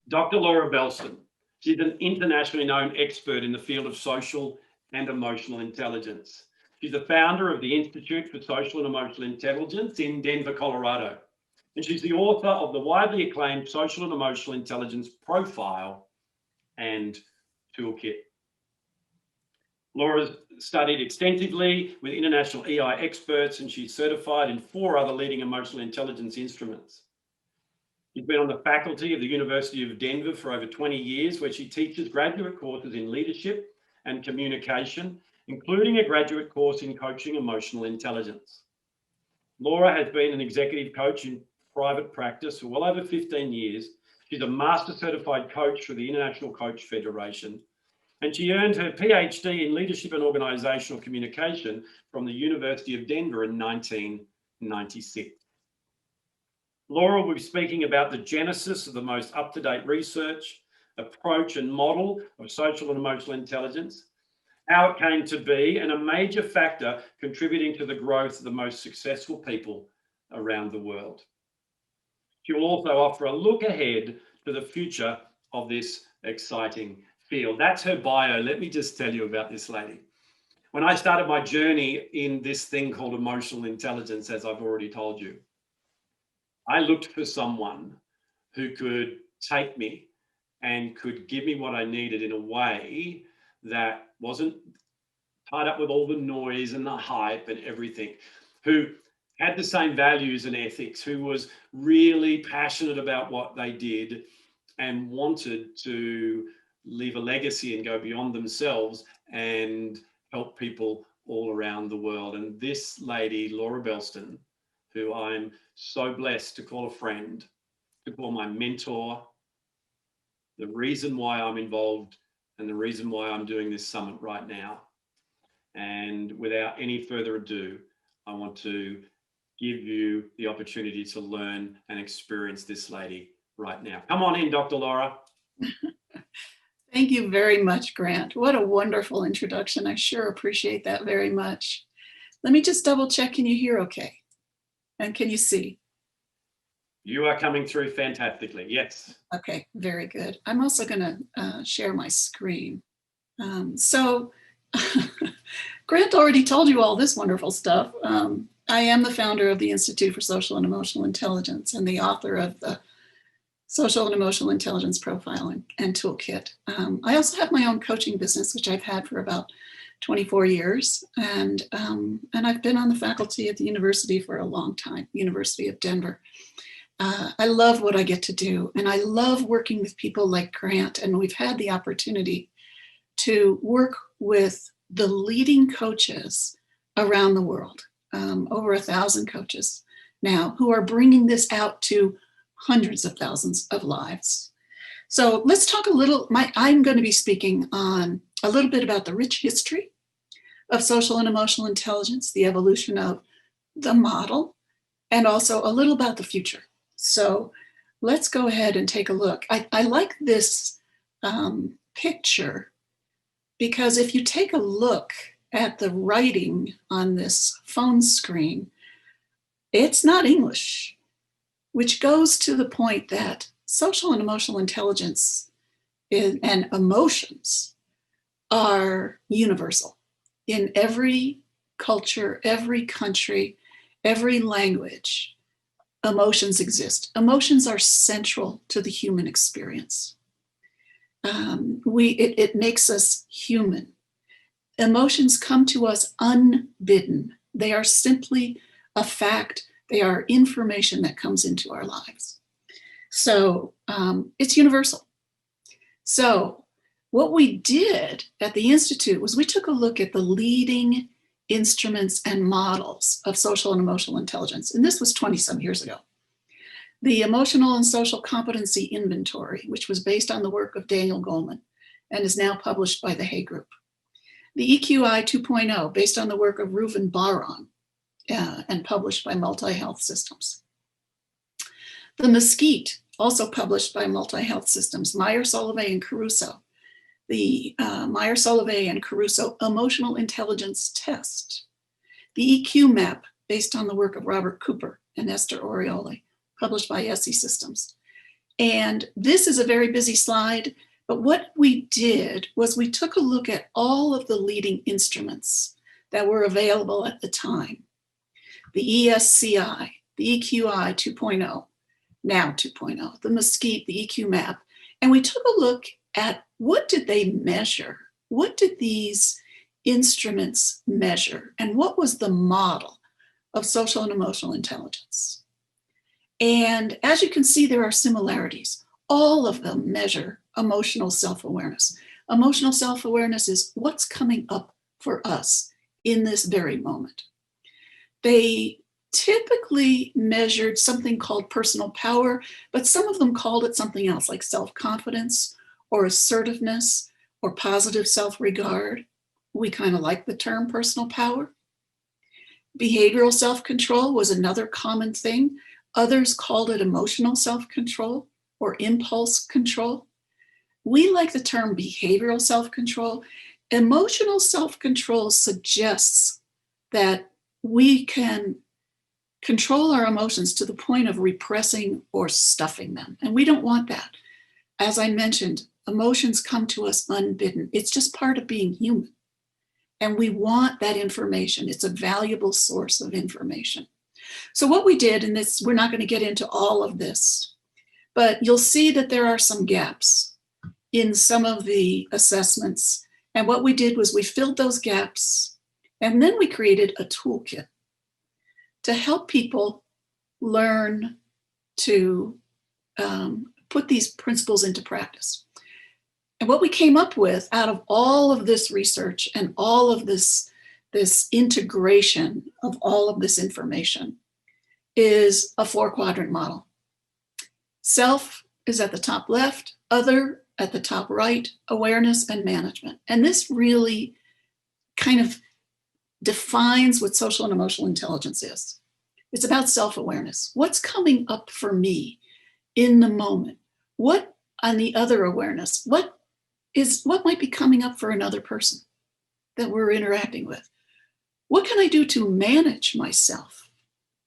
Dr. Laura Belsen. She's an internationally known expert in the field of social and emotional intelligence. She's the founder of the Institute for Social and Emotional Intelligence in Denver, Colorado. And she's the author of the widely acclaimed Social and Emotional Intelligence Profile and Toolkit. Laura's studied extensively with international EI experts, and she's certified in 4 other leading emotional intelligence instruments. She's been on the faculty of the University of Denver for over 20 years, where she teaches graduate courses in leadership and communication, including a graduate course in coaching emotional intelligence. Laura has been an executive coach in private practice for well over 15 years. She's a master certified coach for the International Coach Federation, and she earned her Ph.D. in leadership and organisational communication from the University of Denver in 1996. Laura will be speaking about the genesis of the most up-to-date research, approach and model of social and emotional intelligence, how it came to be, and a major factor contributing to the growth of the most successful people around the world. She will also offer a look ahead to the future of this exciting field. That's her bio. Let me just tell you about this lady. When I started my journey in this thing called emotional intelligence, as I've already told you, I looked for someone who could take me and could give me what I needed in a way that wasn't tied up with all the noise and the hype and everything, who had the same values and ethics, who was really passionate about what they did and wanted to leave a legacy and go beyond themselves and help people all around the world. And this lady, Laura Belsten, who I'm so blessed to call a friend, to call my mentor, the reason why I'm involved and the reason why I'm doing this summit right now. And without any further ado, I want to give you the opportunity to learn and experience this lady right now. Come on in, Dr. Laura. Thank you very much, Grant. What a wonderful introduction. I sure appreciate that very much. Let me just double check. Can you hear okay? And can you see? You are coming through fantastically, yes. Okay, very good. I'm also going to share my screen. So Grant already told you all this wonderful stuff. I am the founder of the Institute for Social and Emotional Intelligence and the author of the Social and Emotional Intelligence Profile and Toolkit. I also have my own coaching business, which I've had for about 24 years. And I've been on the faculty at the university for a long time, University of Denver. I love what I get to do. And I love working with people like Grant. And we've had the opportunity to work with the leading coaches around the world, over 1,000 coaches now, who are bringing this out to hundreds of thousands of lives. So let's talk a little, I'm going to be speaking on a little bit about the rich history of social and emotional intelligence, the evolution of the model, and also a little about the future. So let's go ahead and take a look. I like this picture because if you take a look at the writing on this phone screen, it's not English, which goes to the point that social and emotional intelligence and emotions are universal in every culture, every country, every language. Emotions exist. Emotions are central to the human experience. It makes us human. Emotions come to us unbidden. They are simply a fact. They are information that comes into our lives. So it's universal. So what we did at the Institute was we took a look at the leading instruments and models of social and emotional intelligence. And this was 20-some years ago. The Emotional and Social Competency Inventory, which was based on the work of Daniel Goleman and is now published by the Hay Group. The EQI 2.0, based on the work of Reuven Bar-On and published by Multi-Health Systems. The Mesquite, also published by Multi-Health Systems, Meyer, Solovay, and Caruso. The Meyer, Solovay, and Caruso Emotional Intelligence Test. The EQ Map, based on the work of Robert Cooper and Esther Orioli, published by SE Systems. And this is a very busy slide, but what we did was we took a look at all of the leading instruments that were available at the time. The ESCI, the EQI 2.0, now 2.0, the Mesquite, the EQ map. And we took a look at what did they measure? What did these instruments measure? And what was the model of social and emotional intelligence? And as you can see, there are similarities. All of them measure emotional self-awareness. Emotional self-awareness is what's coming up for us in this very moment. They typically measured something called personal power, but some of them called it something else like self-confidence or assertiveness or positive self-regard. We kind of like the term personal power. Behavioral self-control was another common thing. Others called it emotional self-control or impulse control. We like the term behavioral self-control. Emotional self-control suggests that we can control our emotions to the point of repressing or stuffing them. And we don't want that. As I mentioned, emotions come to us unbidden. It's just part of being human. And we want that information. It's a valuable source of information. So what we did, and this, we're not going to get into all of this, but you'll see that there are some gaps in some of the assessments. And what we did was we filled those gaps, and then we created a toolkit to help people learn to put these principles into practice. And what we came up with out of all of this research and all of this integration of all of this information is a 4-quadrant model. Self is at the top left, other at the top right, awareness and management. And this really kind of defines what social and emotional intelligence is. It's about self-awareness. What's coming up for me in the moment? What on the other awareness? What might be coming up for another person that we're interacting with? What can I do to manage myself?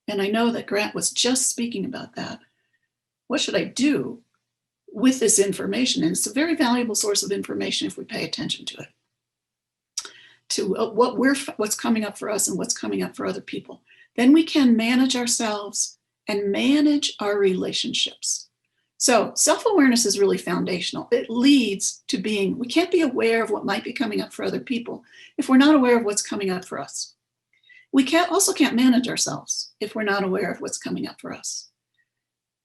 And I know that Grant was just speaking about that. What should I do with this information? And it's a very valuable source of information if we pay attention to it, to what's coming up for us and what's coming up for other people. Then we can manage ourselves and manage our relationships. So self-awareness is really foundational. It leads to being, we can't be aware of what might be coming up for other people if we're not aware of what's coming up for us. We also can't manage ourselves if we're not aware of what's coming up for us.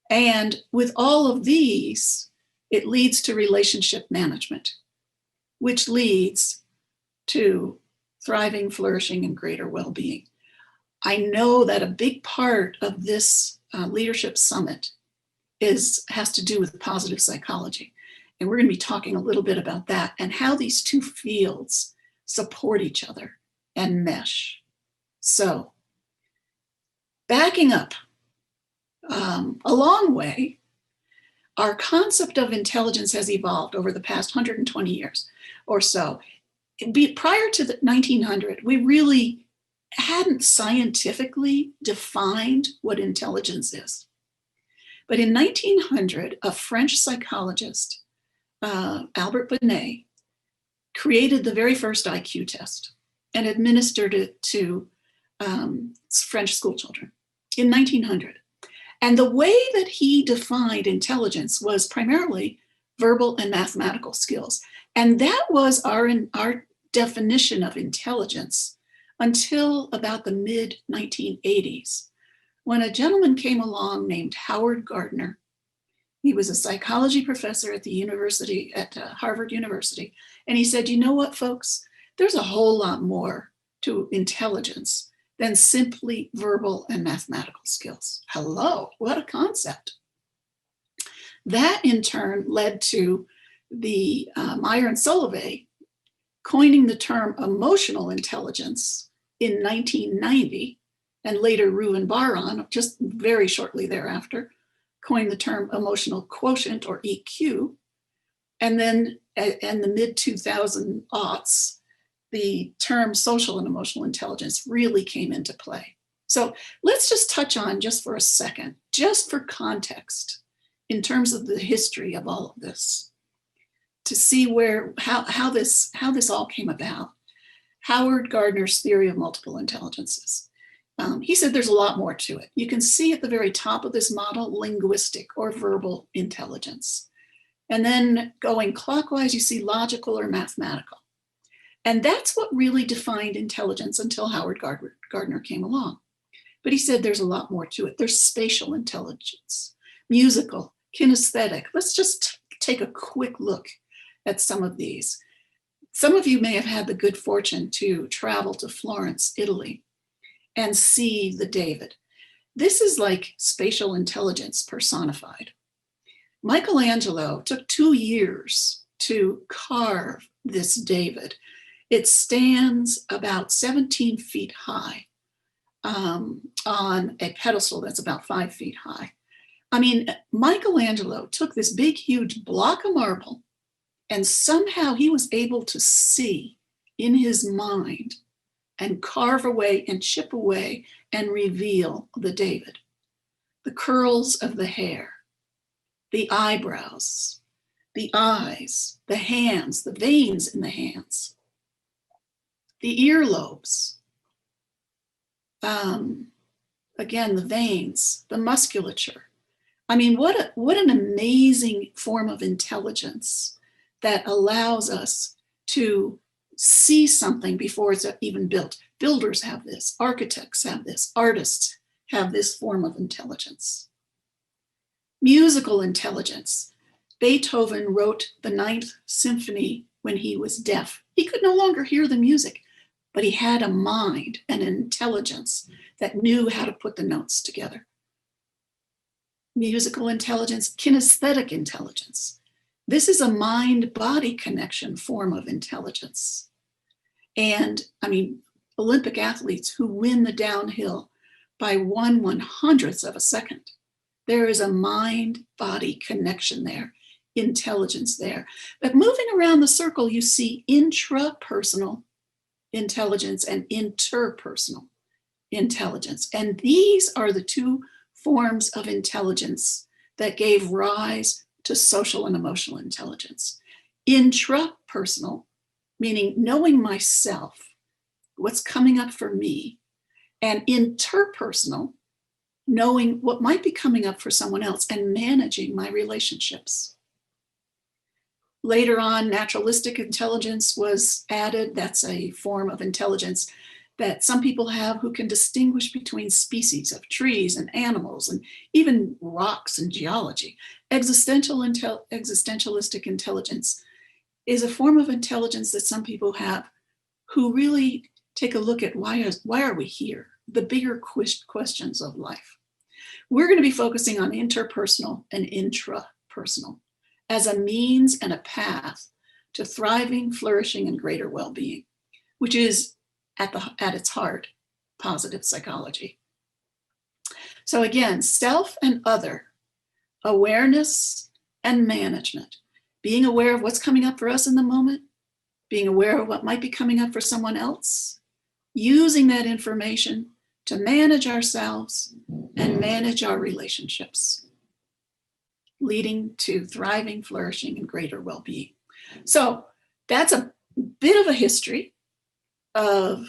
And with all of these, it leads to relationship management, which leads to thriving, flourishing, and greater well-being. I know that a big part of this leadership summit has to do with positive psychology. And we're going to be talking a little bit about that and how these two fields support each other and mesh. So backing up a long way, our concept of intelligence has evolved over the past 120 years or so. Prior to the 1900, we really hadn't scientifically defined what intelligence is. But in 1900, a French psychologist, Albert Bonnet, created the very first IQ test and administered it to French school children in 1900. And the way that he defined intelligence was primarily verbal and mathematical skills. And that was our definition of intelligence until about the mid-1980s, when a gentleman came along named Howard Gardner. He was a psychology professor at Harvard University. And he said, you know what, folks? There's a whole lot more to intelligence than simply verbal and mathematical skills. Hello, what a concept. That in turn led to the Meyer and Solovey coining the term emotional intelligence in 1990, and later Roux and Baron, just very shortly thereafter, coined the term emotional quotient or EQ. And then in the mid-2000s, the term social and emotional intelligence really came into play. So let's just touch on, just for a second, just for context, in terms of the history of all of this, to see how this all came about. Howard Gardner's theory of multiple intelligences. He said there's a lot more to it. You can see at the very top of this model, linguistic or verbal intelligence. And then going clockwise, you see logical or mathematical. And that's what really defined intelligence until Howard Gardner came along. But he said there's a lot more to it. There's spatial intelligence, musical, kinesthetic. Let's just take a quick look at some of these. Some of you may have had the good fortune to travel to Florence, Italy, and see the David. This is like spatial intelligence personified. Michelangelo took 2 years to carve this David. It stands about 17 feet high on a pedestal that's about 5 feet high. I mean, Michelangelo took this big, huge block of marble, and somehow he was able to see in his mind and carve away and chip away and reveal the David. The curls of the hair, the eyebrows, the eyes, the hands, the veins in the hands, the earlobes, again, the veins, the musculature. I mean, what an amazing form of intelligence that allows us to see something before it's even built. Builders have this, architects have this, artists have this form of intelligence. Musical intelligence. Beethoven wrote the Ninth Symphony when he was deaf. He could no longer hear the music, but he had a mind and an intelligence that knew how to put the notes together. Musical intelligence, kinesthetic intelligence. This is a mind-body connection form of intelligence. And I mean, Olympic athletes who win the downhill by 1/100th of a second. There is a mind-body connection there, intelligence there. But moving around the circle, you see intrapersonal intelligence and interpersonal intelligence. And these are the two forms of intelligence that gave rise to social and emotional intelligence. Intrapersonal, meaning knowing myself, what's coming up for me, and interpersonal, knowing what might be coming up for someone else and managing my relationships. Later on, naturalistic intelligence was added. That's a form of intelligence that some people have who can distinguish between species of trees and animals and even rocks and geology. Existentialistic intelligence is a form of intelligence that some people have who really take a look at why are we here? The bigger questions of life. We're going to be focusing on interpersonal and intrapersonal as a means and a path to thriving, flourishing, and greater well-being, which is at its heart, positive psychology. So again, self and other, awareness and management, being aware of what's coming up for us in the moment, being aware of what might be coming up for someone else, using that information to manage ourselves and manage our relationships, leading to thriving, flourishing, and greater well-being. So that's a bit of a history of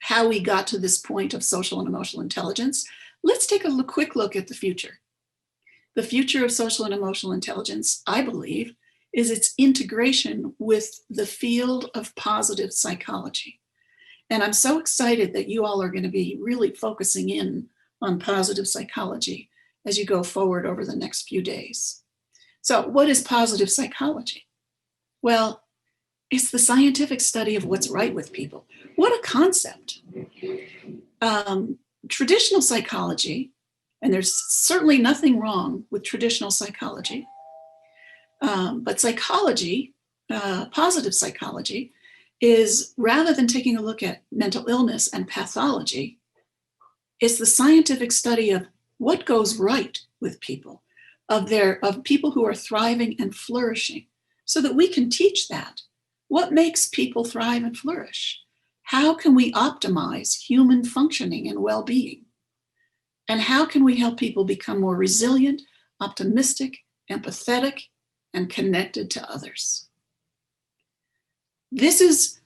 how we got to this point of social and emotional intelligence. Let's take a quick look at the future. The future of social and emotional intelligence, I believe, is its integration with the field of positive psychology. And I'm so excited that you all are going to be really focusing in on positive psychology as you go forward over the next few days. So what is positive psychology? Well, it's the scientific study of what's right with people. What a concept. Traditional psychology, and there's certainly nothing wrong with traditional psychology, but psychology, positive psychology, is rather than taking a look at mental illness and pathology, it's the scientific study of what goes right with people, of people who are thriving and flourishing, so that we can teach that. What makes people thrive and flourish? How can we optimize human functioning and well-being? And how can we help people become more resilient, optimistic, empathetic, and connected to others. This is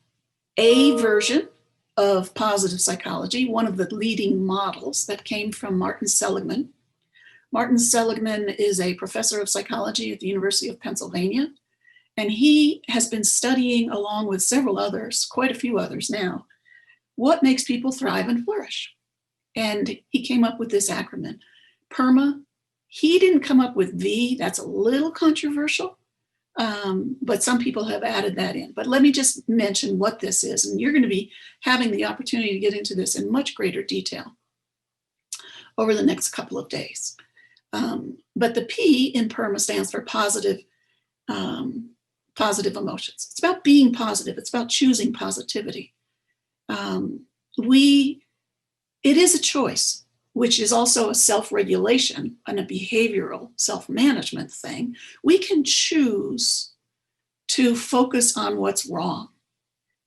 a version of positive psychology, one of the leading models that came from Martin Seligman. Martin Seligman is a professor of psychology at the University of Pennsylvania, and he has been studying, along with several others, quite a few others now, what makes people thrive and flourish. And he came up with this acronym, PERMA. He didn't come up with V, that's a little controversial, but some people have added that in. But let me just mention what this is, and you're going to be having the opportunity to get into this in much greater detail over the next couple of days. But the P in PERMA stands for positive emotions. It's about being positive. It's about choosing positivity. It is a choice, which is also a self-regulation and a behavioral self-management thing. We can choose to focus on what's wrong.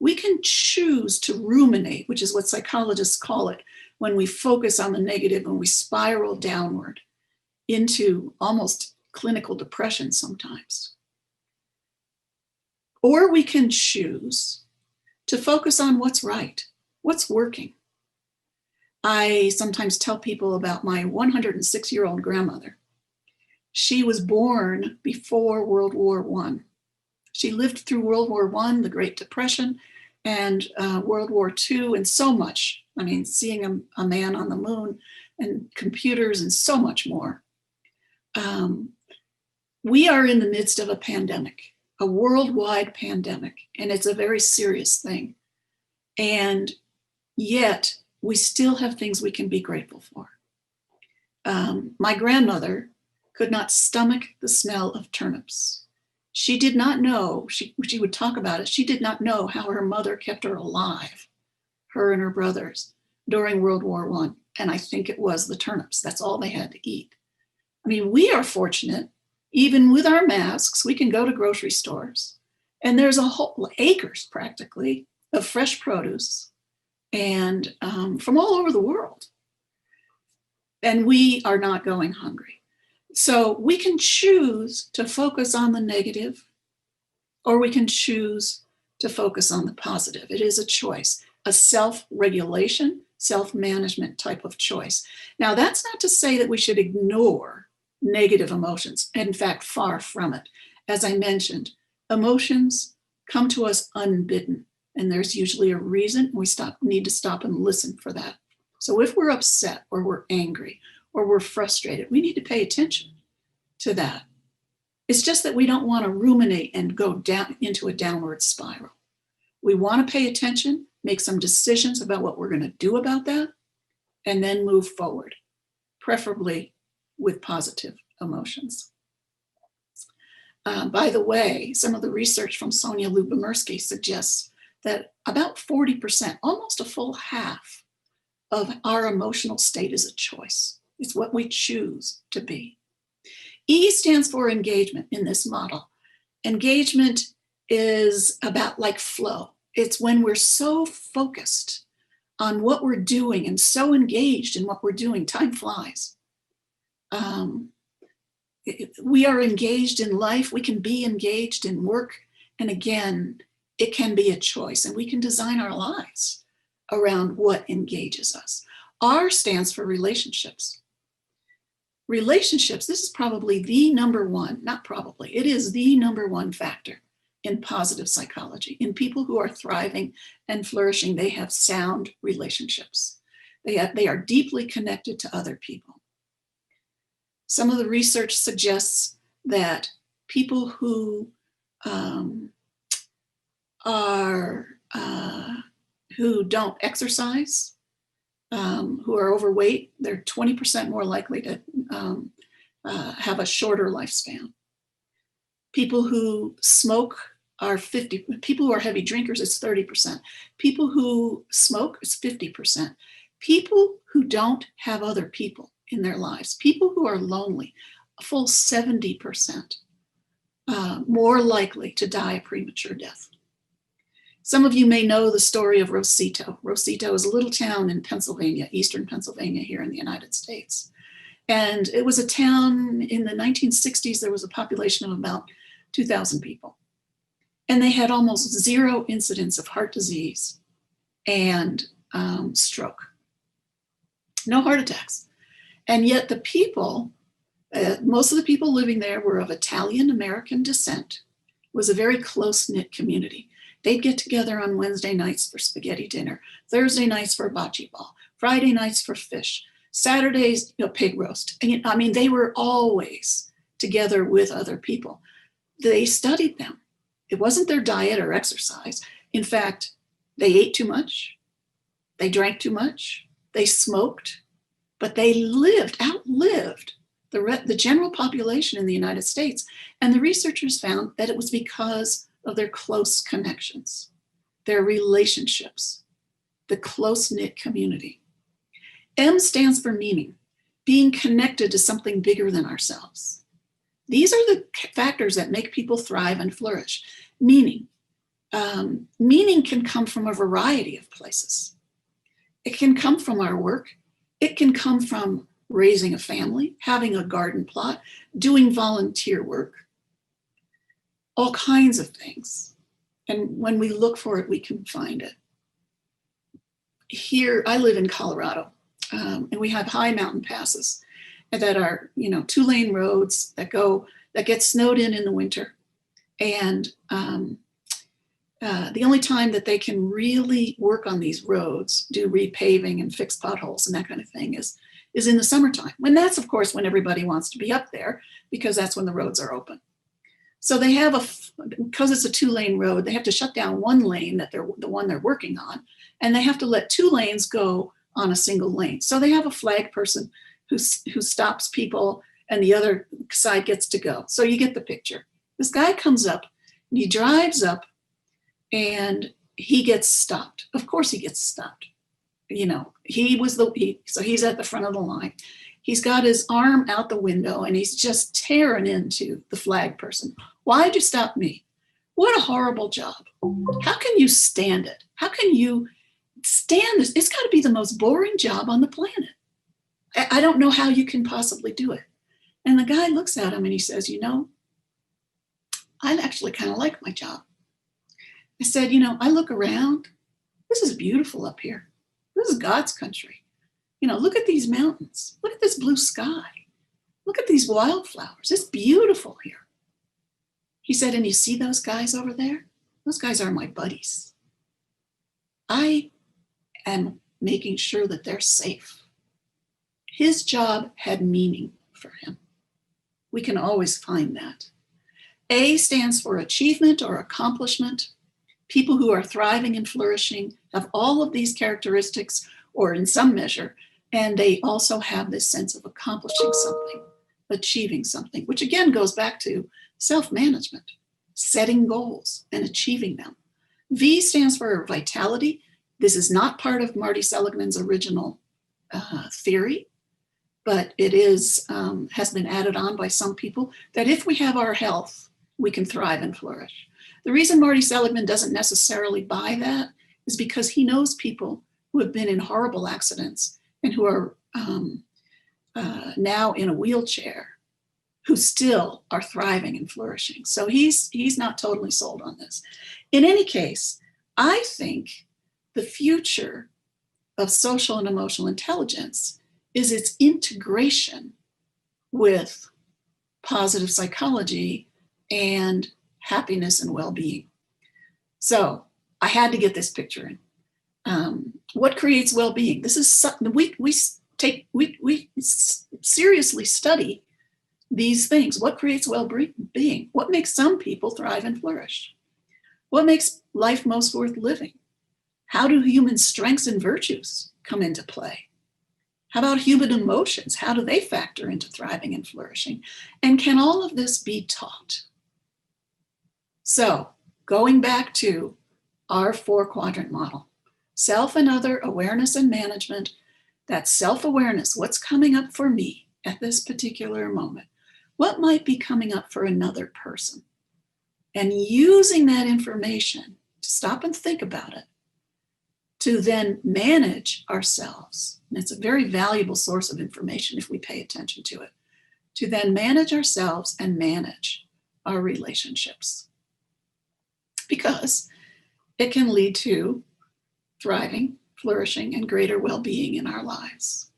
We can choose to ruminate, which is what psychologists call it, when we focus on the negative and we spiral downward into almost clinical depression sometimes. Or we can choose to focus on what's right, what's working. I sometimes tell people about my 106-year-old grandmother. She was born before World War I. She lived through World War I, the Great Depression, and World War II, and so much. I mean, seeing a man on the moon and computers and so much more. We are in the midst of a pandemic, a worldwide pandemic, and it's a very serious thing. And yet, we still have things we can be grateful for. My grandmother could not stomach the smell of turnips. She did not know, she would talk about it, she did not know how her mother kept her alive, her and her brothers, during World War I. And I think it was the turnips. That's all they had to eat. I mean, we are fortunate, even with our masks, we can go to grocery stores, and there's a whole acres practically of fresh produce and from all over the world. And we are not going hungry. So we can choose to focus on the negative, or we can choose to focus on the positive. It is a choice, a self-regulation, self-management type of choice. Now, that's not to say that we should ignore negative emotions. In fact, far from it. As I mentioned, emotions come to us unbidden. And there's usually a reason. We need to stop and listen for that. So if we're upset or we're angry or we're frustrated, we need to pay attention to that. It's just that we don't want to ruminate and go down into a downward spiral. We want to pay attention, make some decisions about what we're going to do about that, and then move forward, preferably with positive emotions. By the way, some of the research from Sonia Lubomirsky suggests that about 40%, almost a full half of our emotional state is a choice. It's what we choose to be. E stands for engagement in this model. Engagement is about like flow. It's when we're so focused on what we're doing and so engaged in what we're doing, time flies. We are engaged in life. We can be engaged in work. And again, it can be a choice, and we can design our lives around what engages us. R stands for relationships. Relationships, this is probably the number one, not probably, it is the number one factor in positive psychology. In people who are thriving and flourishing, they have sound relationships. They are deeply connected to other people. Some of the research suggests that people who who don't exercise, who are overweight, they're 20% more likely to have a shorter lifespan. People who smoke are 50%. People who are heavy drinkers, it's 30%. People who smoke, it's 50%. People who don't have other people in their lives, people who are lonely, a full 70% more likely to die a premature death. Some of you may know the story of Rosito. Rosito is a little town in Pennsylvania, eastern Pennsylvania here in the United States. And it was a town in the 1960s. There was a population of about 2,000 people. And they had almost zero incidence of heart disease and stroke. No heart attacks. And yet the people, most of the people living there were of Italian American descent. It was a very close-knit community. They'd get together on Wednesday nights for spaghetti dinner, Thursday nights for bocce ball, Friday nights for fish, Saturdays, pig roast. And, I mean, they were always together with other people. They studied them. It wasn't their diet or exercise. In fact, they ate too much, they drank too much, they smoked, but they outlived the general population in the United States. And the researchers found that it was because of their close connections, their relationships, the close-knit community. M stands for meaning, being connected to something bigger than ourselves. These are the factors that make people thrive and flourish. Meaning. Meaning can come from a variety of places. It can come from our work. It can come from raising a family, having a garden plot, doing volunteer work, all kinds of things. And when we look for it, we can find it. Here, I live in Colorado, and we have high mountain passes that are, 2-lane roads that get snowed in the winter. And the only time that they can really work on these roads, do repaving and fix potholes and that kind of thing is in the summertime. When that's, of course, when everybody wants to be up there, because that's when the roads are open. So they have because it's a 2-lane road, they have to shut down one lane the one they're working on, and they have to let 2 lanes go on a single lane. So they have a flag person who stops people, and the other side gets to go. So you get the picture. This guy comes up, and he drives up, and he gets stopped. Of course he gets stopped. So he's at the front of the line. He's got his arm out the window, and he's just tearing into the flag person. Why'd you stop me? What a horrible job. How can you stand it? How can you stand this? It's got to be the most boring job on the planet. I don't know how you can possibly do it. And the guy looks at him and he says, I actually kind of like my job. I said, I look around. This is beautiful up here. This is God's country. Look at these mountains. Look at this blue sky. Look at these wildflowers. It's beautiful here. He said, and you see those guys over there? Those guys are my buddies. I am making sure that they're safe. His job had meaning for him. We can always find that. A stands for achievement or accomplishment. People who are thriving and flourishing have all of these characteristics, or in some measure, and they also have this sense of accomplishing something, achieving something, which again goes back to self-management, setting goals and achieving them. V stands for vitality. This is not part of Marty Seligman's original theory, but it has been added on by some people, that if we have our health, we can thrive and flourish. The reason Marty Seligman doesn't necessarily buy that is because he knows people who have been in horrible accidents and who are now in a wheelchair, who still are thriving and flourishing. So he's not totally sold on this. In any case, I think the future of social and emotional intelligence is its integration with positive psychology and happiness and well-being. So I had to get this picture in. What creates well-being? This is something we seriously study these things. What creates well-being? What makes some people thrive and flourish? What makes life most worth living? How do human strengths and virtues come into play? How about human emotions? How do they factor into thriving and flourishing? And can all of this be taught? So going back to our 4-quadrant model, self and other, awareness and management, that self-awareness, what's coming up for me at this particular moment? What might be coming up for another person? And using that information to stop and think about it, to then manage ourselves. And it's a very valuable source of information if we pay attention to it, to then manage ourselves and manage our relationships. Because it can lead to thriving, flourishing, and greater well-being in our lives.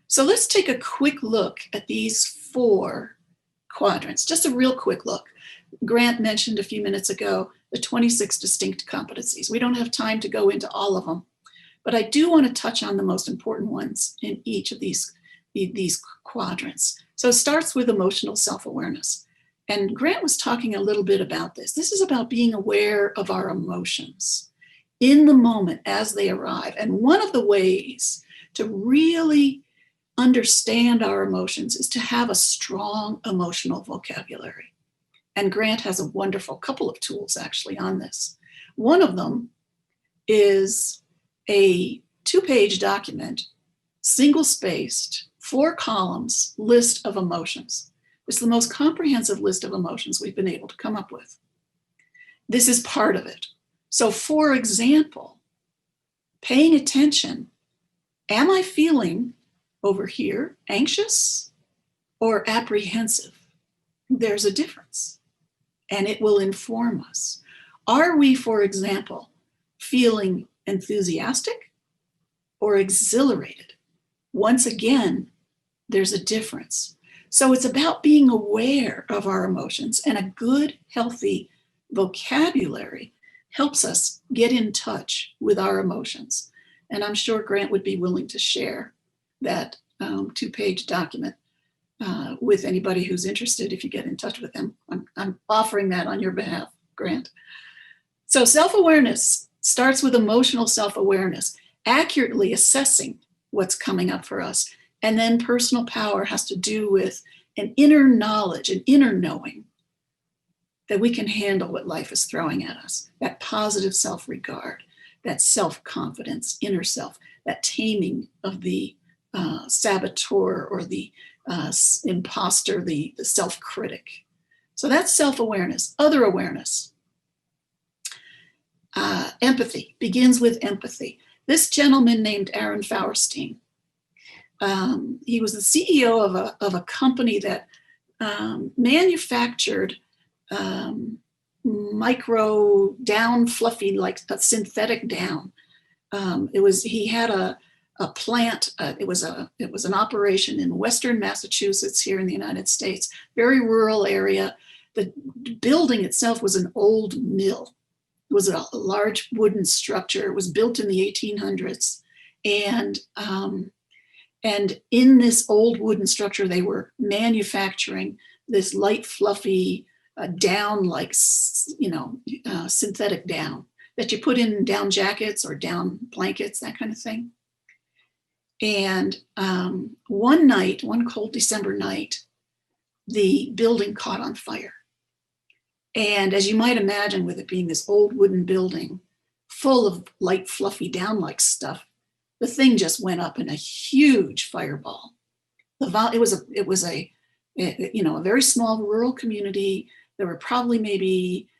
So let's take a quick look at these 4 quadrants, just a real quick look. Grant mentioned a few minutes ago the 26 distinct competencies. We don't have time to go into all of them, but I do want to touch on the most important ones in each of these quadrants. So it starts with emotional self-awareness. And Grant was talking a little bit about this. This is about being aware of our emotions in the moment as they arrive. And one of the ways to really understand our emotions is to have a strong emotional vocabulary. And Grant has a wonderful couple of tools actually on this. One of them is a 2-page document, single-spaced, 4 columns list of emotions. It's the most comprehensive list of emotions we've been able to come up with. This is part of it. So for example, paying attention, am I feeling over here anxious or apprehensive? There's a difference, and it will inform us. Are we, for example, feeling enthusiastic or exhilarated? Once again, there's a difference. So it's about being aware of our emotions, and a good, healthy vocabulary helps us get in touch with our emotions. And I'm sure Grant would be willing to share that 2-page document with anybody who's interested if you get in touch with him. I'm offering that on your behalf, Grant. So self-awareness starts with emotional self-awareness, accurately assessing what's coming up for us. And then personal power has to do with an inner knowledge, an inner knowing that we can handle what life is throwing at us, that positive self-regard, that self-confidence, inner self, that taming of the saboteur or the imposter, the self-critic. So that's self-awareness. Other awareness. Empathy begins with empathy. This gentleman named Aaron Fauerstein, he was the CEO of a company that manufactured micro down, fluffy, like a synthetic down. He had a plant. It was an operation in Western Massachusetts here in the United States, very rural area. The building itself was an old mill. It was a large wooden structure. It was built in the 1800s, and in this old wooden structure, they were manufacturing this light, fluffy down, like synthetic down that you put in down jackets or down blankets, that kind of thing. And one cold December night, the building caught on fire. And as you might imagine, with it being this old wooden building full of light, fluffy down-like stuff, the thing just went up in a huge fireball. It was a very small rural community. There were probably maybe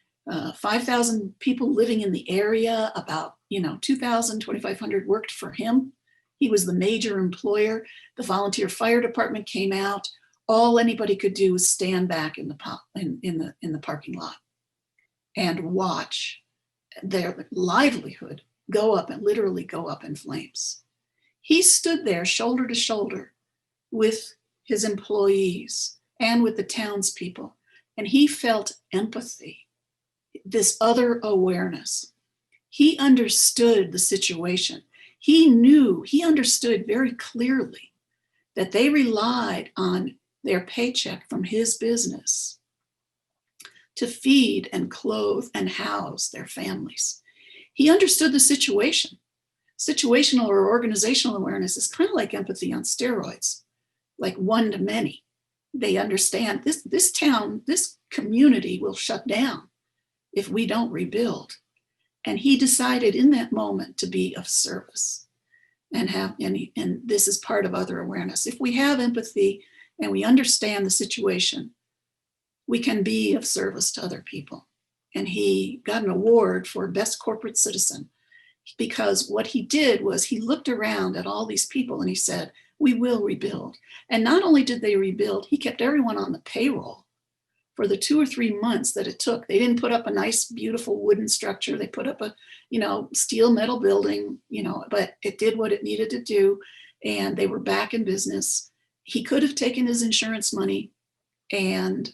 5,000 people living in the area. About 2,000, 2,500 worked for him. He was the major employer. The volunteer fire department came out. All anybody could do was stand back in the parking lot and watch their livelihood literally go up in flames. He stood there shoulder to shoulder with his employees and with the townspeople, and he felt empathy, this other awareness. He understood the situation. He understood very clearly that they relied on their paycheck from his business to feed and clothe and house their families. He understood the situation. Situational or organizational awareness is kind of like empathy on steroids, like one to many. They understand this town, this community will shut down if we don't rebuild. And he decided in that moment to be of service and this is part of other awareness. If we have empathy and we understand the situation, we can be of service to other people. And he got an award for Best Corporate Citizen because what he did was he looked around at all these people and he said, we will rebuild. And not only did they rebuild, he kept everyone on the payroll for the 2 or 3 months that it took. They didn't put up a nice, beautiful wooden structure. They put up a, steel metal building, but it did what it needed to do. And they were back in business. He could have taken his insurance money and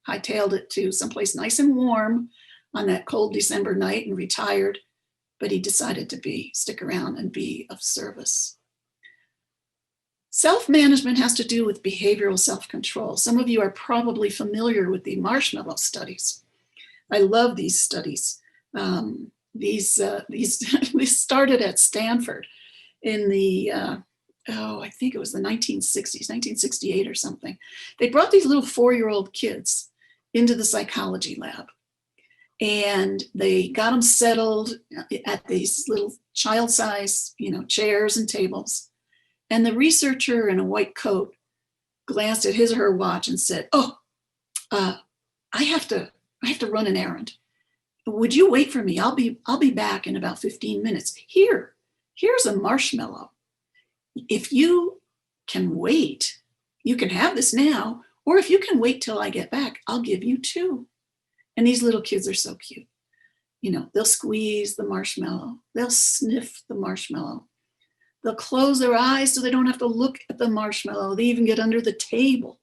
hightailed it to someplace nice and warm on that cold December night and retired, but he decided to stick around and be of service. Self-management has to do with behavioral self-control. Some of you are probably familiar with the marshmallow studies. I love these studies. These started at Stanford in the I think it was the 1960s, 1968 or something. They brought these little 4-year-old kids into the psychology lab, and they got them settled at these little child-size, chairs and tables. And the researcher in a white coat glanced at his or her watch and said, I have to run an errand. Would you wait for me? I'll be back in about 15 minutes. Here's a marshmallow. If you can wait, you can have this now, or if you can wait till I get back, I'll give you 2. And these little kids are so cute. They'll squeeze the marshmallow. They'll sniff the marshmallow. They'll close their eyes so they don't have to look at the marshmallow. They even get under the table.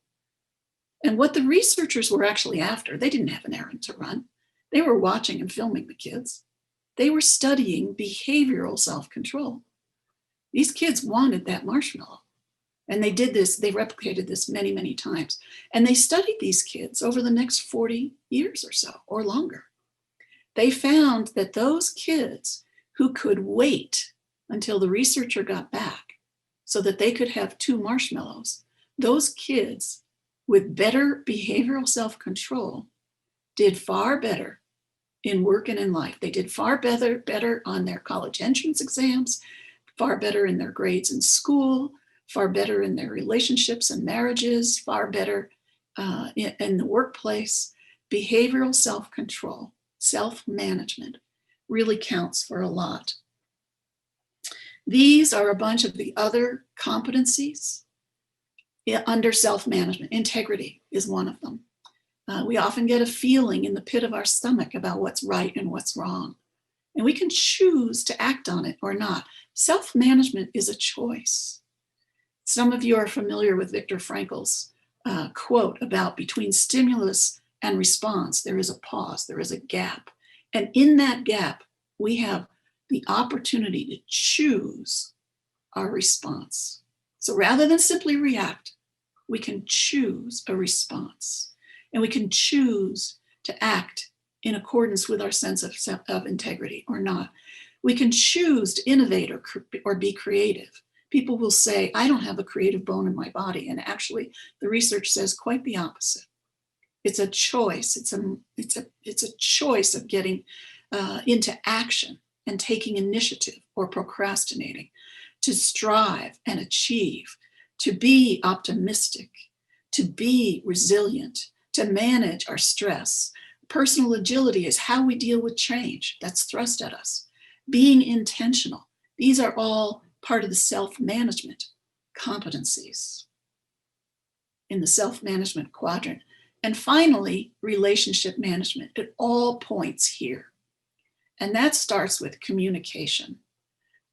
And what the researchers were actually after, they didn't have an errand to run. They were watching and filming the kids. They were studying behavioral self-control. These kids wanted that marshmallow. And they did this, they replicated this many, many times. And they studied these kids over the next 40 years or so, or longer. They found that those kids who could wait until the researcher got back so that they could have 2 marshmallows, those kids with better behavioral self-control did far better in work and in life. They did far better on their college entrance exams, far better in their grades in school, far better in their relationships and marriages, far better in the workplace. Behavioral self-control, self-management really counts for a lot. These are a bunch of the other competencies under self-management. Integrity is one of them. We often get a feeling in the pit of our stomach about what's right and what's wrong. And we can choose to act on it or not. Self-management is a choice. Some of you are familiar with Viktor Frankl's quote about between stimulus and response, there is a pause, there is a gap. And in that gap, we have the opportunity to choose our response. So rather than simply react, we can choose a response. And we can choose to act in accordance with our sense of integrity or not. We can choose to innovate or be creative. People will say, I don't have a creative bone in my body. And actually, the research says quite the opposite. It's a choice. It's a choice of getting into action and taking initiative or procrastinating, to strive and achieve, to be optimistic, to be resilient, to manage our stress. Personal agility is how we deal with change that's thrust at us. Being intentional. These are all part of the self-management competencies in the self-management quadrant. And finally, relationship management. It all points here. And that starts with communication.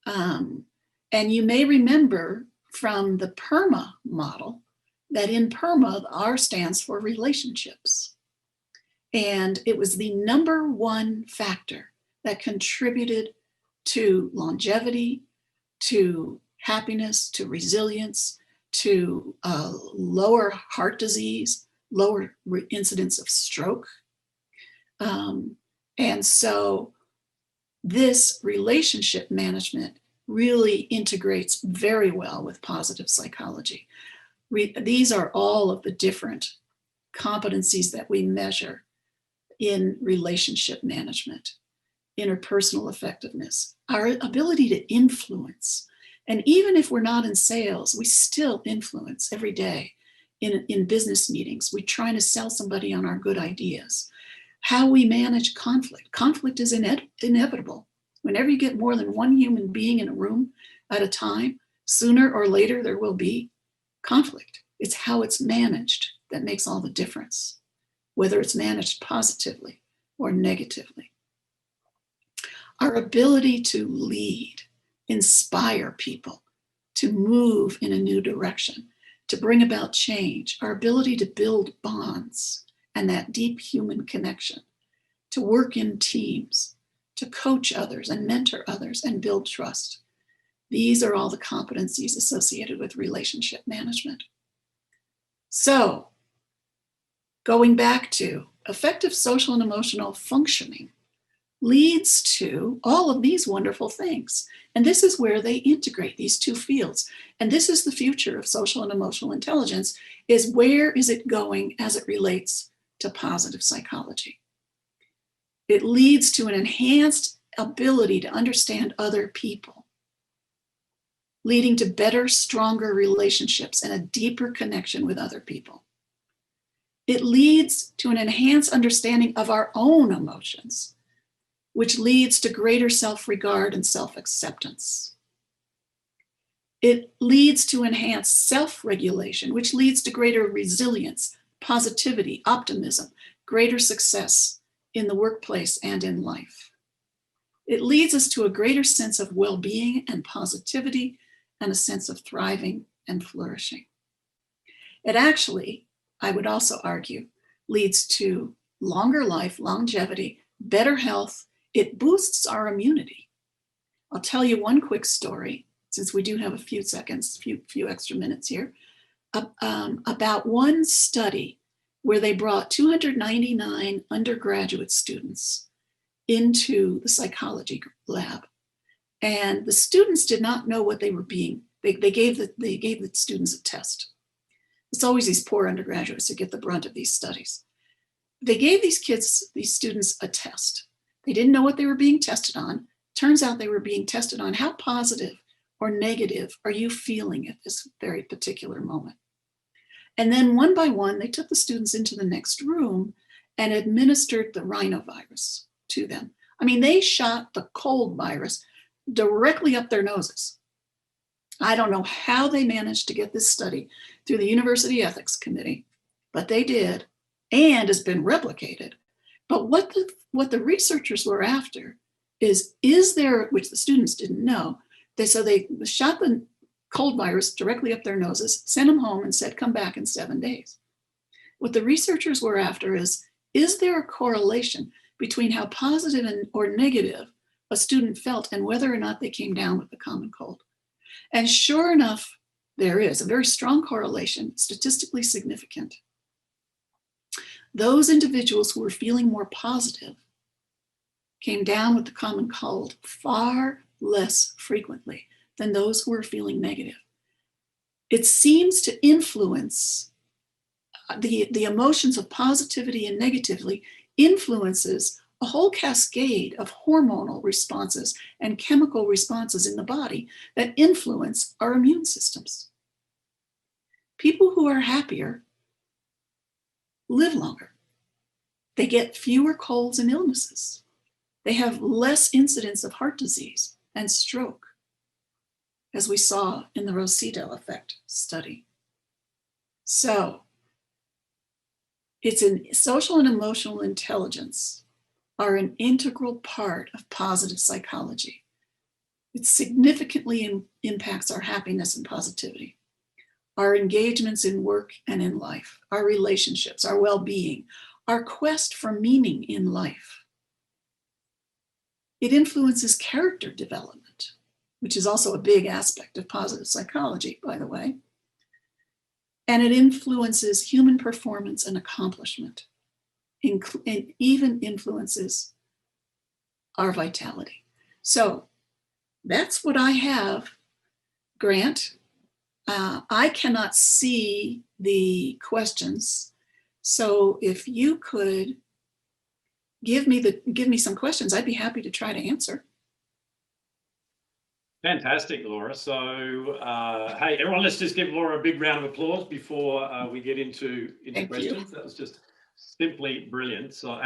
And you may remember from the PERMA model that in PERMA, the R stands for relationships. And it was the #1 factor that contributed to longevity, to happiness, to resilience, to lower heart disease, lower incidence of stroke. And so this relationship management really integrates very well with positive psychology. These are all of the different competencies that we measure in relationship management, interpersonal effectiveness, our ability to influence. And even if we're not in sales, we still influence every day in business meetings. We're trying to sell somebody on our good ideas. How we manage conflict. Conflict is inevitable. Whenever you get more than one human being in a room at a time, sooner or later there will be conflict. It's how it's managed that makes all the difference, whether it's managed positively or negatively. Our ability to lead, inspire people, to move in a new direction, to bring about change, our ability to build bonds and that deep human connection, to work in teams, to coach others and mentor others and build trust. These are all the competencies associated with relationship management. So, going back to effective social and emotional functioning leads to all of these wonderful things. And this is where they integrate these two fields. And this is the future of social and emotional intelligence, is where is it going as it relates to positive psychology? It leads to an enhanced ability to understand other people, leading to better, stronger relationships and a deeper connection with other people. It leads to an enhanced understanding of our own emotions, which leads to greater self-regard and self-acceptance. It leads to enhanced self-regulation, which leads to greater resilience, positivity, optimism, greater success in the workplace and in life. It leads us to a greater sense of well-being and positivity and a sense of thriving and flourishing. It actually, I would also argue, leads to longer life, longevity, better health. It boosts our immunity. I'll tell you one quick story, since we do have a few seconds, few extra minutes here, about one study where they brought 299 undergraduate students into the psychology lab. And the students did not know what they were being. They gave the students a test. It's always these poor undergraduates who get the brunt of these studies. They gave these students a test. They didn't know what they were being tested on. Turns out they were being tested on how positive or negative are you feeling at this very particular moment. And then one by one, they took the students into the next room and administered the rhinovirus to them. I mean, they shot the cold virus directly up their noses. I don't know how they managed to get this study through the University Ethics Committee, but they did, and has been replicated. But what the researchers were after is there, which the students didn't know, they shot the cold virus directly up their noses, sent them home and said, come back in 7 days. What the researchers were after is there a correlation between how positive or negative a student felt and whether or not they came down with the common cold? And sure enough, there is a very strong correlation, statistically significant. Those individuals who were feeling more positive came down with the common cold far less frequently than those who were feeling negative. It seems to influence the emotions of positivity and negatively influences a whole cascade of hormonal responses and chemical responses in the body that influence our immune systems. People who are happier live longer. They get fewer colds and illnesses. They have less incidence of heart disease and stroke, as we saw in the Rosito effect study. So, it's in social and emotional intelligence are an integral part of positive psychology. It significantly impacts our happiness and positivity, our engagements in work and in life, our relationships, our well-being, our quest for meaning in life. It influences character development, which is also a big aspect of positive psychology, by the way. And it influences human performance and accomplishment, and even influences our vitality. So that's what I have, Grant. I cannot see the questions. So if you could give me some questions, I'd be happy to try to answer. Fantastic, Laura. So, hey, everyone, let's just give Laura a big round of applause before we get into questions. That was just simply brilliant. So,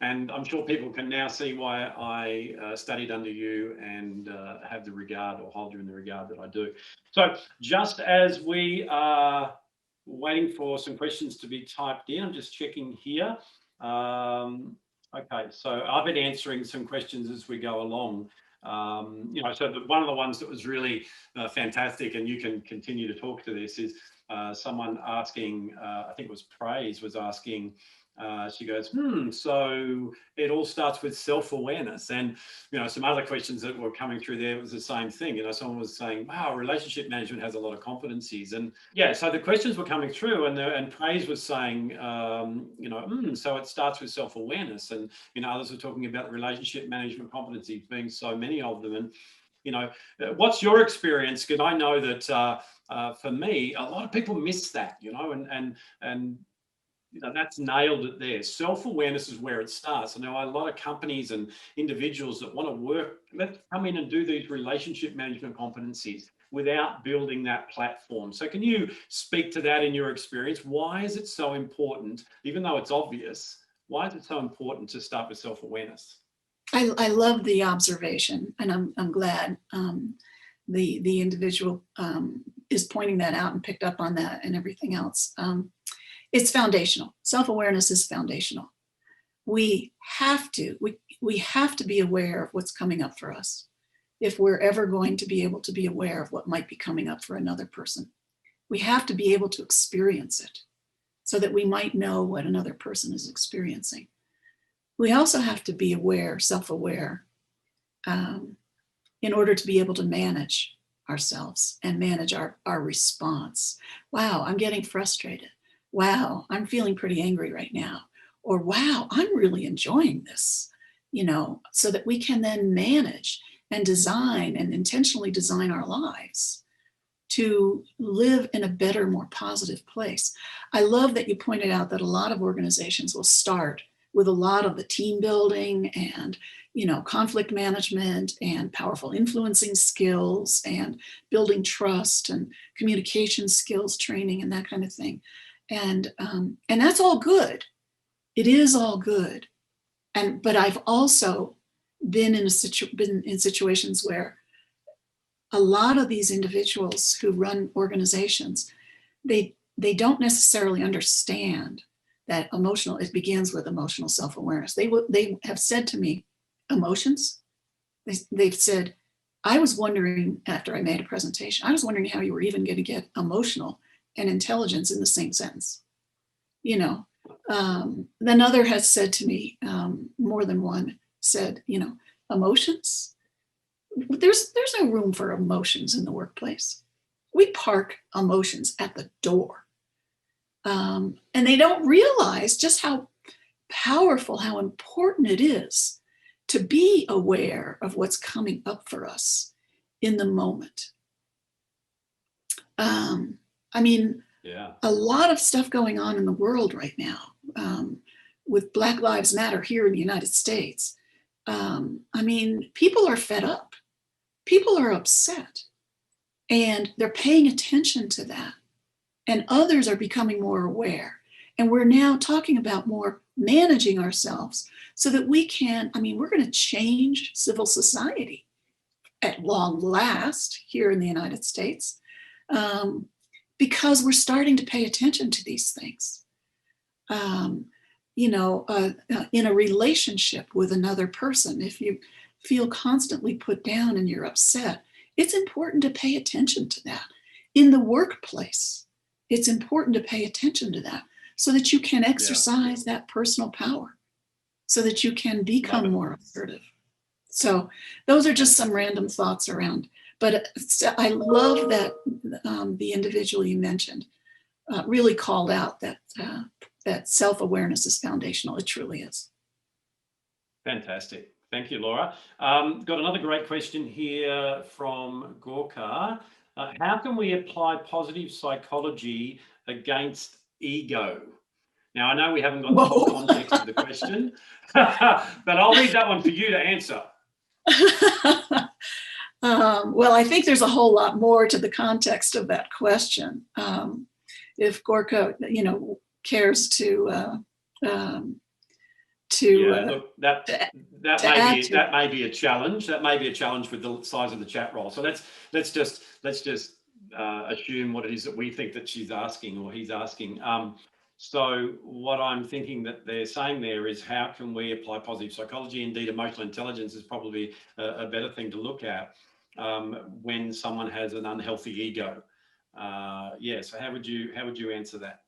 and I'm sure people can now see why I studied under you and have the regard, or hold you in the regard that I do. So just as we are waiting for some questions to be typed in, I'm just checking here. Okay, so I've been answering some questions as we go along. So one of the ones that was really fantastic, and you can continue to talk to this, is someone asking, I think it was Praise, was asking, she goes, so it all starts with self-awareness. And, some other questions that were coming through there was the same thing. Someone was saying, wow, relationship management has a lot of competencies. And yeah, so the questions were coming through, and Praise was saying, so it starts with self-awareness. And, others were talking about the relationship management competencies being so many of them. And, what's your experience? Because I know that for me, a lot of people miss that, and that's nailed it there. Self-awareness is where it starts. I know a lot of companies and individuals that want to work, let's come in and do these relationship management competencies without building that platform. So can you speak to that in your experience? Why is it so important, even though it's obvious, why is it so important to start with self-awareness? I love the observation, and I'm glad the individual is pointing that out and picked up on that and everything else. It's foundational. Self-awareness is foundational. We have to be aware of what's coming up for us if we're ever going to be able to be aware of what might be coming up for another person. We have to be able to experience it so that we might know what another person is experiencing. We also have to be aware, self-aware, in order to be able to manage ourselves and manage our response. Wow, I'm getting frustrated. Wow, I'm feeling pretty angry right now. Or wow, I'm really enjoying this, so that we can then manage and design and intentionally design our lives to live in a better, more positive place. I love that you pointed out that a lot of organizations will start with a lot of the team building and conflict management and powerful influencing skills and building trust and communication skills training and that kind of thing. And that's all good. It is all good. But I've also been in situations where a lot of these individuals who run organizations, they don't necessarily understand that it begins with emotional self-awareness. They have said to me, emotions. They've said, I was wondering, after I made a presentation, I was wondering how you were even going to get emotional and intelligence in the same sentence. Another has said to me, more than one said, emotions? There's no room for emotions in the workplace. We park emotions at the door. And they don't realize just how powerful, how important it is to be aware of what's coming up for us in the moment. Yeah. A lot of stuff going on in the world right now with Black Lives Matter here in the United States. People are fed up. People are upset. And they're paying attention to that. And others are becoming more aware. And we're now talking about more managing ourselves so that we can, we're going to change civil society at long last here in the United States. Because we're starting to pay attention to these things. In a relationship with another person, if you feel constantly put down and you're upset, it's important to pay attention to that. In the workplace, it's important to pay attention to that so that you can exercise that personal power, so that you can become more assertive. So those are just some random thoughts around. But I love that the individual you mentioned really called out that self-awareness is foundational. It truly is. Fantastic. Thank you, Laura. Got another great question here from Gorka. How can we apply positive psychology against ego? Now, I know we haven't got the full context of the question, but I'll leave that one for you to answer. Well, I think there's a whole lot more to the context of that question. If Gorka, cares to Yeah, look, that to may be a challenge. That may be a challenge with the size of the chat roll. So let's just assume what it is that we think that she's asking or he's asking. So what I'm thinking that they're saying there is, how can we apply positive psychology? Indeed, emotional intelligence is probably a better thing to look at when someone has an unhealthy ego. Yeah. So how would you answer that?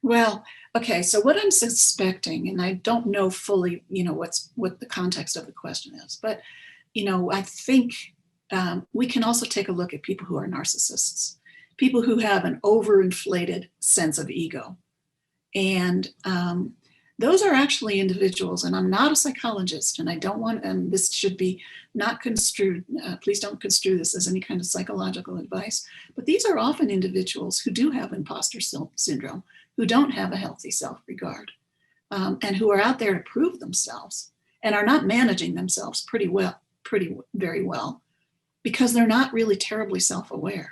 Well, okay, so what I'm suspecting, and I don't know fully, what the context of the question is, but, I think we can also take a look at people who are narcissists, people who have an overinflated sense of ego. And those are actually individuals, and I'm not a psychologist, and I don't want, and this should be not construed, please don't construe this as any kind of psychological advice, but these are often individuals who do have imposter syndrome, who don't have a healthy self-regard, and who are out there to prove themselves and are not managing themselves very well, because they're not really terribly self-aware.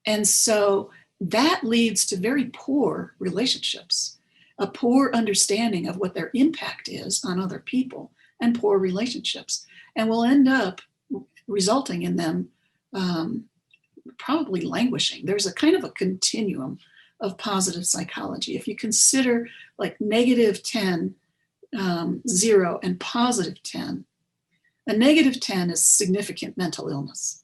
And so that leads to very poor relationships, a poor understanding of what their impact is on other people, and poor relationships, and will end up resulting in them probably languishing. There's a kind of a continuum of positive psychology. If you consider like -10, 0, and +10, a -10 is significant mental illness.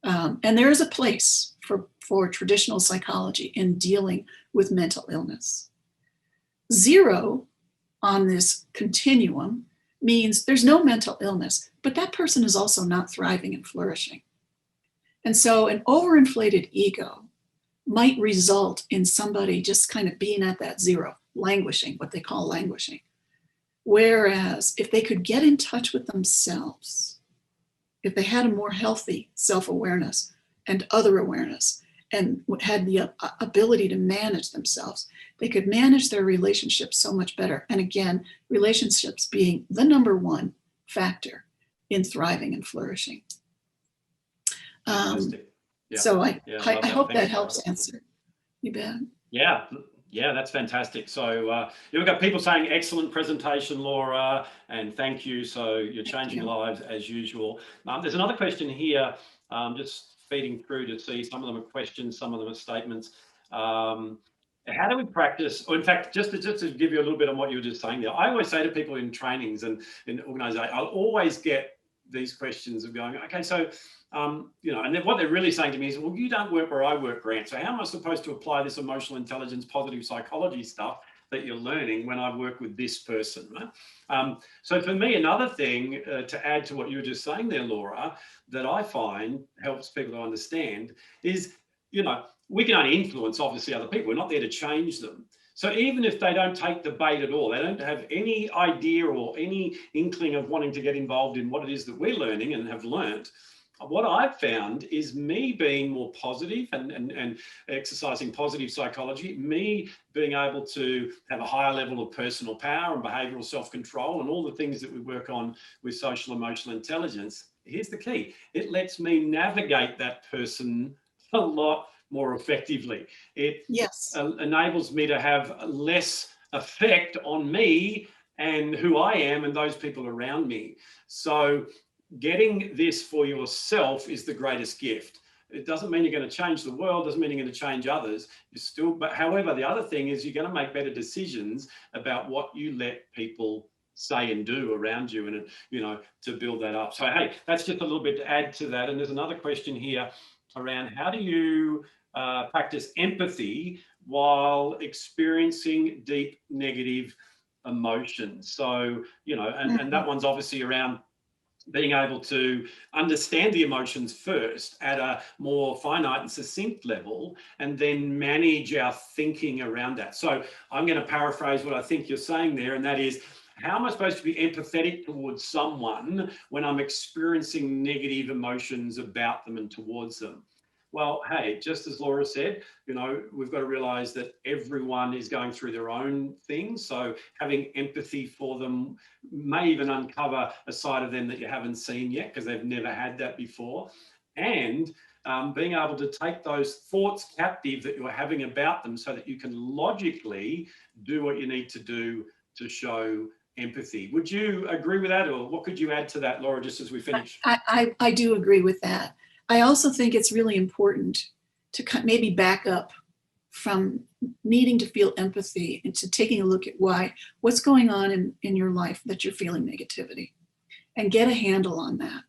And there is a place for traditional psychology in dealing with mental illness. 0 on this continuum means there's no mental illness, but that person is also not thriving and flourishing. And so an overinflated ego might result in somebody just kind of being at that 0, languishing, what they call languishing. Whereas if they could get in touch with themselves, if they had a more healthy self-awareness and other awareness, and had the ability to manage themselves, they could manage their relationships so much better. And again, relationships being the #1 factor in thriving and flourishing. Yeah. So I hope that Thanks, helps answer. You bet. Yeah, that's fantastic. So we've got people saying excellent presentation, Laura, and thank you. So you're changing lives as usual. There's another question here, just feeding through to see. Some of them are questions, some of them are statements. How do we practice, or in fact, just to give you a little bit on what you were just saying there, I always say to people in trainings and in organisations, I'll always get these questions of going, okay, so and then what they're really saying to me is, well, you don't work where I work, Grant, so how am I supposed to apply this emotional intelligence, positive psychology stuff that you're learning when I work with this person, right? So for me, another thing to add to what you were just saying there, Laura, that I find helps people to understand is, we can only influence, obviously, other people. We're not there to change them. So even if they don't take the bait at all, they don't have any idea or any inkling of wanting to get involved in what it is that we're learning and have learnt, what I've found is me being more positive and exercising positive psychology, me being able to have a higher level of personal power and behavioural self-control and all the things that we work on with social emotional intelligence. Here's the key. It lets me navigate that person a lot more effectively. It enables me to have less effect on me and who I am and those people around me. So getting this for yourself is the greatest gift. It doesn't mean you're going to change the world, doesn't mean you're going to change others. But however, the other thing is you're going to make better decisions about what you let people say and do around you, and to build that up. So hey, that's just a little bit to add to that. And there's another question here around how do you practice empathy while experiencing deep negative emotions? So, and that one's obviously around being able to understand the emotions first at a more finite and succinct level, and then manage our thinking around that. So I'm going to paraphrase what I think you're saying there, and that is, how am I supposed to be empathetic towards someone when I'm experiencing negative emotions about them and towards them? Well, hey, just as Laura said, we've got to realize that everyone is going through their own things. So having empathy for them may even uncover a side of them that you haven't seen yet because they've never had that before. And being able to take those thoughts captive that you're having about them so that you can logically do what you need to do to show empathy. Would you agree with that, or what could you add to that, Laura, just as we finish? I do agree with that. I also think it's really important to maybe back up from needing to feel empathy into taking a look at what's going on in your life that you're feeling negativity, and get a handle on that.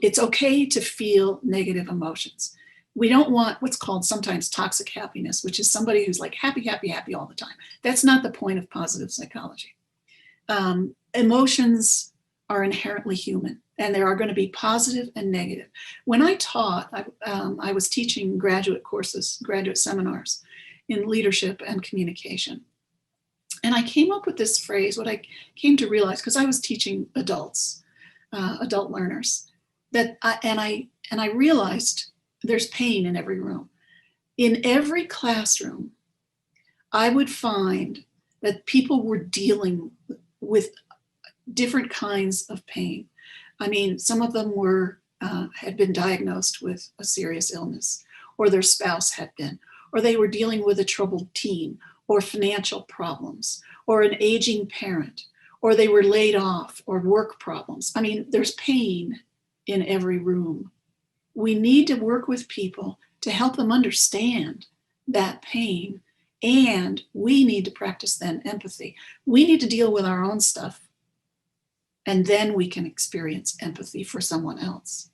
It's okay to feel negative emotions. We don't want what's called sometimes toxic happiness, which is somebody who's like happy, happy, happy all the time. That's not the point of positive psychology. Emotions are inherently human, and there are going to be positive and negative. When I taught, I was teaching graduate courses, graduate seminars in leadership and communication. And I came up with this phrase, what I came to realize, because I was teaching adults, adult learners, that I realized there's pain in every room. In every classroom, I would find that people were dealing with different kinds of pain. I mean, some of them had been diagnosed with a serious illness, or their spouse had been, or they were dealing with a troubled teen, or financial problems, or an aging parent, or they were laid off, or work problems. I mean, there's pain in every room. We need to work with people to help them understand that pain, and we need to practice then empathy. We need to deal with our own stuff, and then we can experience empathy for someone else,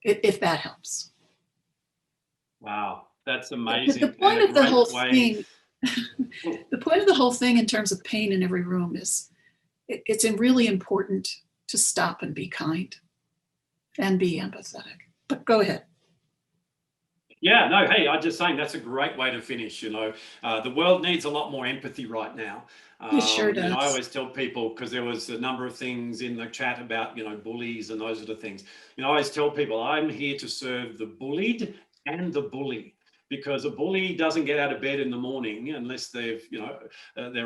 if that helps. Wow, that's amazing. The point of the whole thing, the point of the whole thing in terms of pain in every room is it's really important to stop and be kind and be empathetic. But go ahead. Yeah, no, hey, I'm just saying that's a great way to finish. The world needs a lot more empathy right now. It sure does. And I always tell people, because there was a number of things in the chat about, bullies and those sort of things. I always tell people I'm here to serve the bullied and the bully. Because a bully doesn't get out of bed in the morning unless there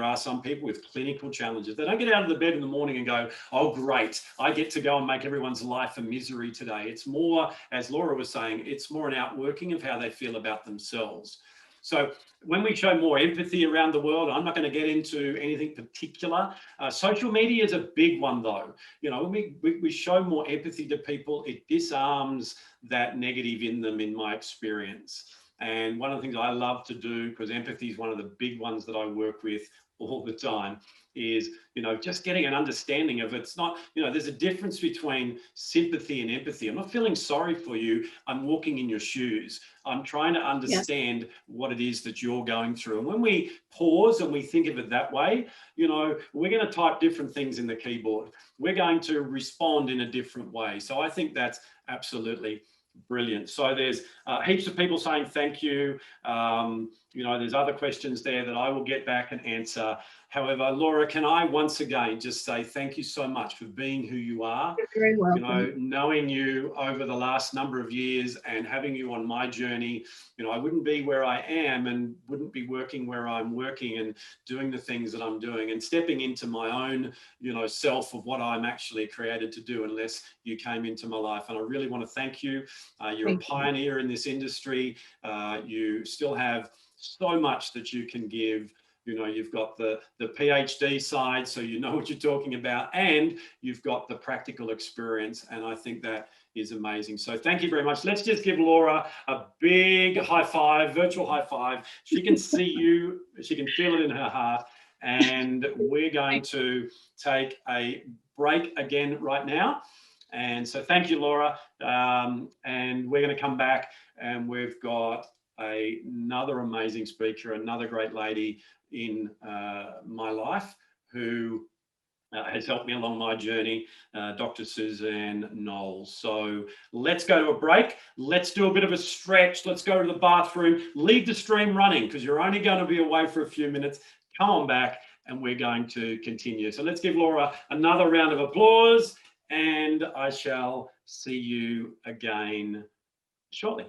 are some people with clinical challenges. They don't get out of the bed in the morning and go, oh, great, I get to go and make everyone's life a misery today. It's more, as Laura was saying, it's more an outworking of how they feel about themselves. So when we show more empathy around the world, I'm not going to get into anything particular. Social media is a big one, though. When we show more empathy to people, it disarms that negative in them, in my experience. And one of the things I love to do, because empathy is one of the big ones that I work with all the time, is, just getting an understanding of it's not, there's a difference between sympathy and empathy. I'm not feeling sorry for you. I'm walking in your shoes. I'm trying to understand what it is that you're going through. And when we pause and we think of it that way, we're going to type different things in the keyboard. We're going to respond in a different way. So I think that's absolutely brilliant. So there's heaps of people saying thank you. There's other questions there that I will get back and answer. However, Laura, can I once again just say thank you so much for being who you are. You're very welcome. Knowing you over the last number of years and having you on my journey, I wouldn't be where I am and wouldn't be working where I'm working and doing the things that I'm doing and stepping into my own, self of what I'm actually created to do unless you came into my life. And I really want to thank you. You're a pioneer in this industry. You still have so much that you can give. You've got the Ph.D. side, so you know what you're talking about, and you've got the practical experience, and I think that is amazing. So thank you very much. Let's just give Laura a big high five, virtual high five. She can see you, she can feel it in her heart, and we're going to take a break again right now. And so thank you, Laura, and we're going to come back, and we've got another amazing speaker, another great lady in my life who has helped me along my journey, Dr. Suzanne Knowles. So let's go to a break. Let's do a bit of a stretch. Let's go to the bathroom. Leave the stream running because you're only going to be away for a few minutes. Come on back and we're going to continue. So let's give Laura another round of applause and I shall see you again shortly.